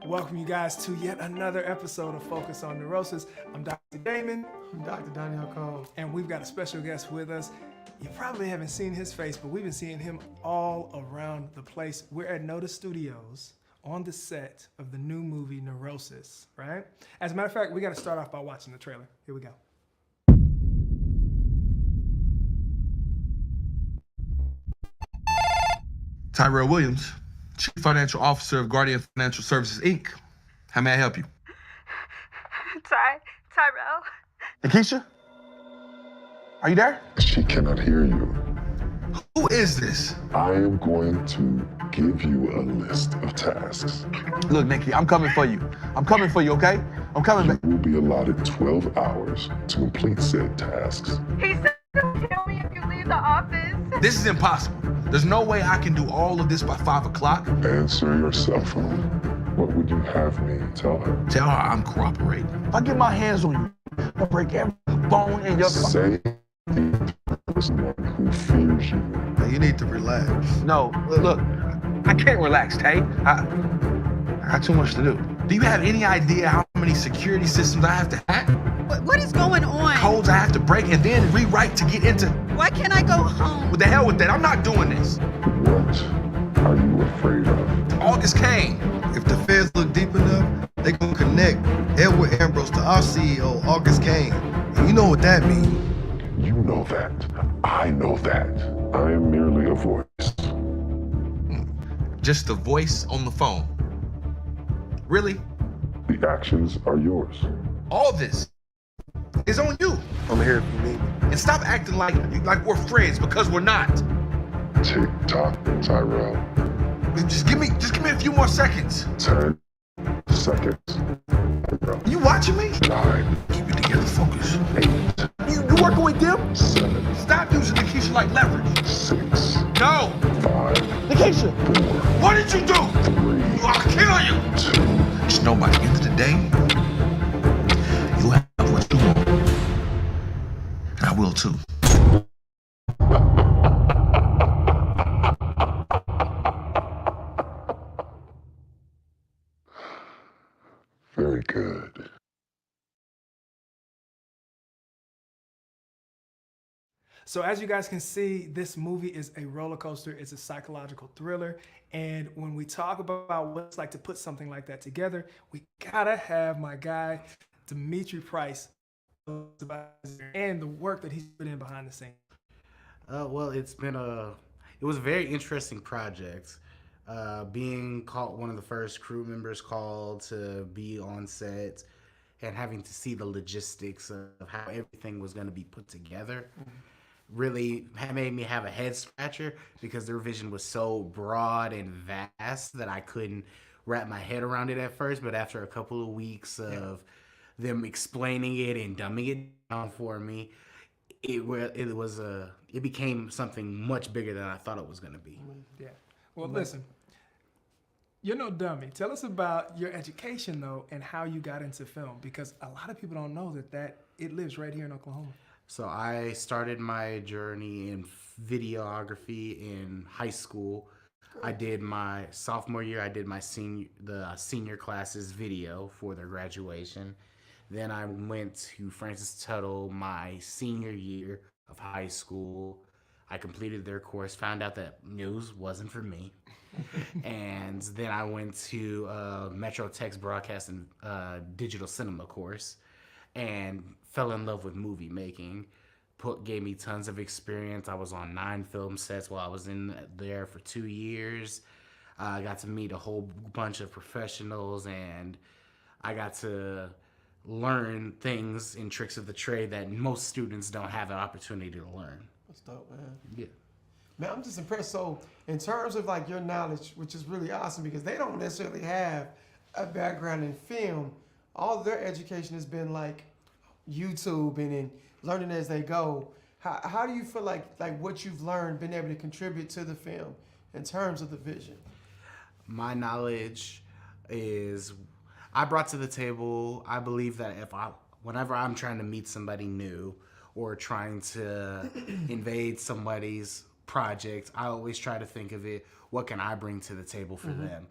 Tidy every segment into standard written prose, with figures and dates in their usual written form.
Welcome you guys to yet another episode of Focus on Neurosis. I'm Dr. Damon. I'm Dr. Daniel Cole. And we've got a special guest with us. You probably haven't seen his face, but we've been seeing him all around the place. We're at Notice Studios on the set of the new movie Neurosis, right? As a matter of fact, we got to start off by watching the trailer. Here we go. Tyrell Williams, Chief Financial Officer of Guardian Financial Services, Inc. How may I help you? Tyrell? Akeisha? Are you there? She cannot hear you. Who is this? I am going to give you a list of tasks. Look, Nikki, I'm coming for you. Okay? I'm coming back. You will be allotted 12 hours to complete said tasks. He said he'll kill me if you leave the office. This is impossible. There's no way I can do all of this by 5 o'clock. Answer your cell phone. What would you have me tell her? Tell her I'm cooperating. If I get my hands on you, I'll break every bone in your... Say someone who fears you. Now you need to relax. No, look, I can't relax, Tay. I got too much to do. Do you have any idea how many security systems I have to hack? What is going on? Codes I have to break and then rewrite to get into... Why can't I go home? What the hell with that? I'm not doing this. What are you afraid of? August Kane. If the feds look deep enough, they gonna connect Edward Ambrose to our CEO, August Kane. And you know what that means. You know that. I know that. I am merely a voice. Just the voice on the phone. Really? The actions are yours. All this is on you. I'm here if you need me. And stop acting like we're friends, because we're not. Tick tock, Tyrell. Just give me a few more seconds. 10 seconds. Tyrell. You watching me? 9. Keep it together, focus. 8. You working with them? 7. Stop using Akeisha like leverage. 6. No! 5. Akeisha! 4. What did you do? 3. I'll kill you! 2. Just know by the end of the day, you have what you want. And I will too. Very good. So as you guys can see, this movie is a roller coaster. It's a psychological thriller. And when we talk about what it's like to put something like that together, we gotta have my guy, Demitri Price, and the work that he's put in behind the scenes. Well, it was a very interesting project. Being called one of the first crew members called to be on set and having to see the logistics of how everything was going to be put together really made me have a head scratcher, because their vision was so broad and vast that I couldn't wrap my head around it at first. But after a couple of weeks of them explaining it and dumbing it down for me, it became something much bigger than I thought it was going to be. Yeah. Well, listen, you're no dummy. Tell us about your education, though, and how you got into film, because a lot of people don't know that it lives right here in Oklahoma. So I started my journey in videography in high school. I did my sophomore year, I did my senior classes video for their graduation. Then I went to Francis Tuttle my senior year of high school. I completed their course, found out that news wasn't for me. And then I went to Metro Tech's broadcast and digital cinema course and fell in love with movie making. Gave me tons of experience. I was on 9 film sets while I was in there for 2 years. I got to meet a whole bunch of professionals, and I got to learn things and tricks of the trade that most students don't have an opportunity to learn. That's dope, man. Yeah. Man, I'm just impressed. So, in terms of like your knowledge, which is really awesome because they don't necessarily have a background in film, all their education has been like YouTube and learning as they go. How do you feel like what you've learned been able to contribute to the film in terms of the vision? My knowledge is I brought to the table. I believe that whenever I'm trying to meet somebody new or trying to invade somebody's project, I always try to think of it, what can I bring to the table for them?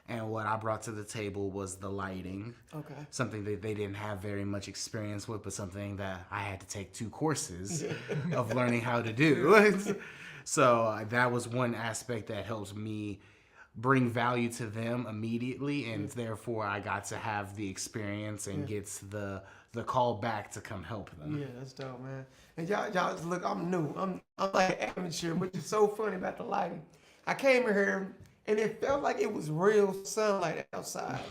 And what I brought to the table was the lighting. Okay. Something that they didn't have very much experience with, but something that I had to take 2 courses of learning how to do. So that was one aspect that helps me bring value to them immediately, and therefore I got to have the experience and gets the call back to come help them. Yeah, that's dope, man. And y'all look, I'm new. I'm like an amateur, which is so funny about the lighting. I came in here and it felt like it was real sunlight outside.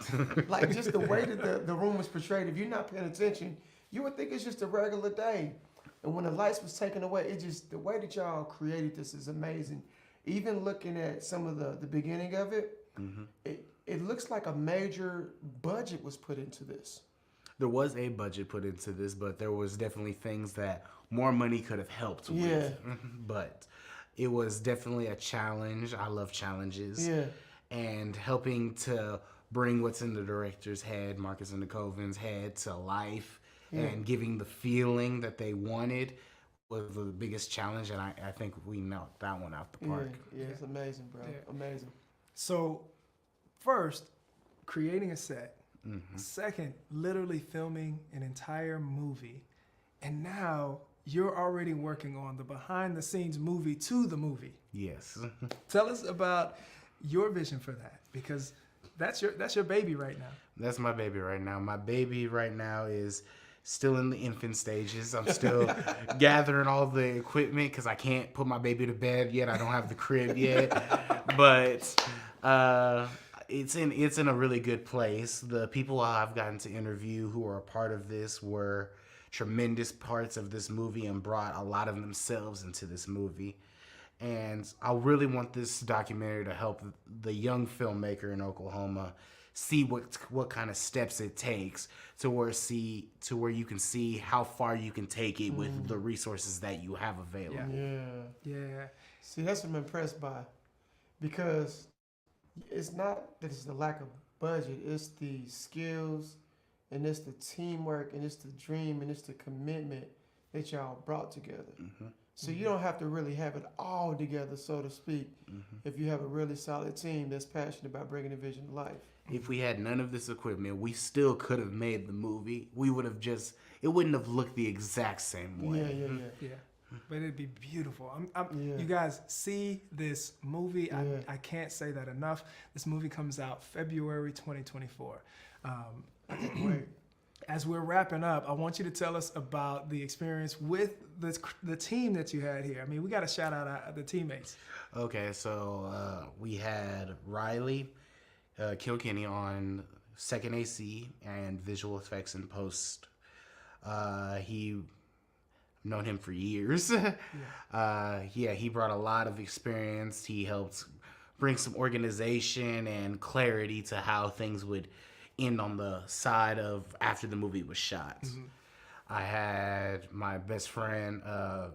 Like just the way that the room was portrayed. If you're not paying attention, you would think it's just a regular day. And when the lights was taken away, it just, the way that y'all created this is amazing. Even looking at some of the beginning of it, it looks like a major budget was put into this. There was a budget put into this, but there was definitely things that more money could have helped with. But it was definitely a challenge. I love challenges. Yeah. And helping to bring what's in the director's head, Marcus and Nicovan's head, to life and giving the feeling that they wanted was the biggest challenge. And I think we knocked that one out the park. Yeah, it's amazing, bro. Yeah. Amazing. So, first, creating a set. Second, literally filming an entire movie. And now you're already working on the behind the scenes movie to the movie. Yes. Tell us about your vision for that, because that's your baby right now. That's my baby right now. My baby right now is still in the infant stages. I'm still gathering all the equipment because I can't put my baby to bed yet. I don't have the crib yet. But it's in a really good place. The people I've gotten to interview who are a part of this were tremendous parts of this movie and brought a lot of themselves into this movie. And I really want this documentary to help the young filmmaker in Oklahoma see what kind of steps it takes to where you can see how far you can take it with the resources that you have available. Yeah. Yeah. See, that's what I'm impressed by, because it's not that it's the lack of budget, it's the skills and it's the teamwork and it's the dream and it's the commitment that y'all brought together. So you don't have to really have it all together, so to speak, if you have a really solid team that's passionate about bringing a vision to life. If we had none of this equipment, we still could have made the movie. We would have it wouldn't have looked the exact same way. Yeah. But it'd be beautiful. You guys see this movie. I can't say that enough. This movie comes out February 2024. As we're wrapping up, I want you to tell us about the experience with the team that you had here. I mean, we got to shout out the teammates. Okay, so we had Riley Kilkenny on second AC and visual effects and post. I've known him for years. He brought a lot of experience. He helped bring some organization and clarity to how things would end on the side of after the movie was shot. I had my best friend,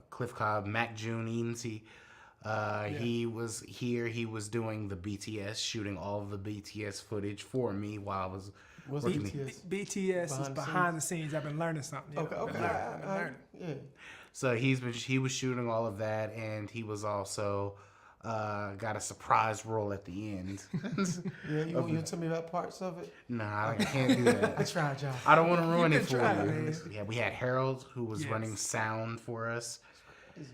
Cliff Cobb, Mac Junings. He was here. He was doing the BTS, shooting all of the BTS footage for me while I was working. BTS is behind the scenes. I've been learning something. Okay. I've been learning. Yeah. So he was shooting all of that, and he was also got a surprise role at the end. Yeah, you want to tell me about parts of it? Nah, I can't do that. I tried, y'all. I don't want to ruin it for trying, you. Yeah, we had Harold, who was running sound for us.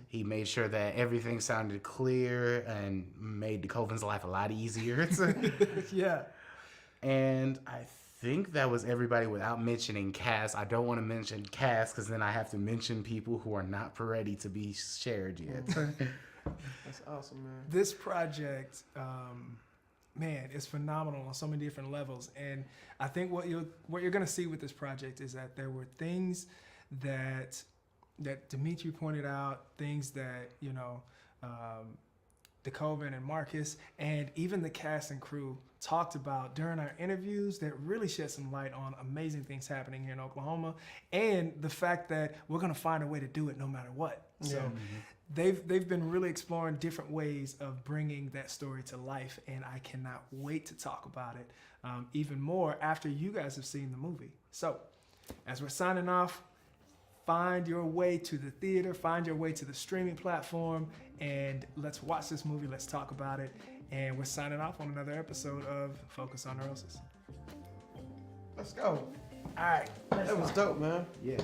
He made sure that everything sounded clear and made Nicovan's life a lot easier. Yeah. And I think that was everybody without mentioning cast. I don't want to mention cast because then I have to mention people who are not ready to be shared yet. That's awesome, man. This project, man, is phenomenal on so many different levels. And I think what you're going to see with this project is that there were things that Demitri pointed out, things that, Decoven and Marcus and even the cast and crew talked about during our interviews that really shed some light on amazing things happening here in Oklahoma and the fact that we're going to find a way to do it no matter what. So they've been really exploring different ways of bringing that story to life, and I cannot wait to talk about it even more after you guys have seen the movie. So as we're signing off, find your way to the theater, find your way to the streaming platform, and let's watch this movie, let's talk about it, And we're signing off on another episode of Focus on Neurosis. Let's go. All right. That was dope, man. Yes.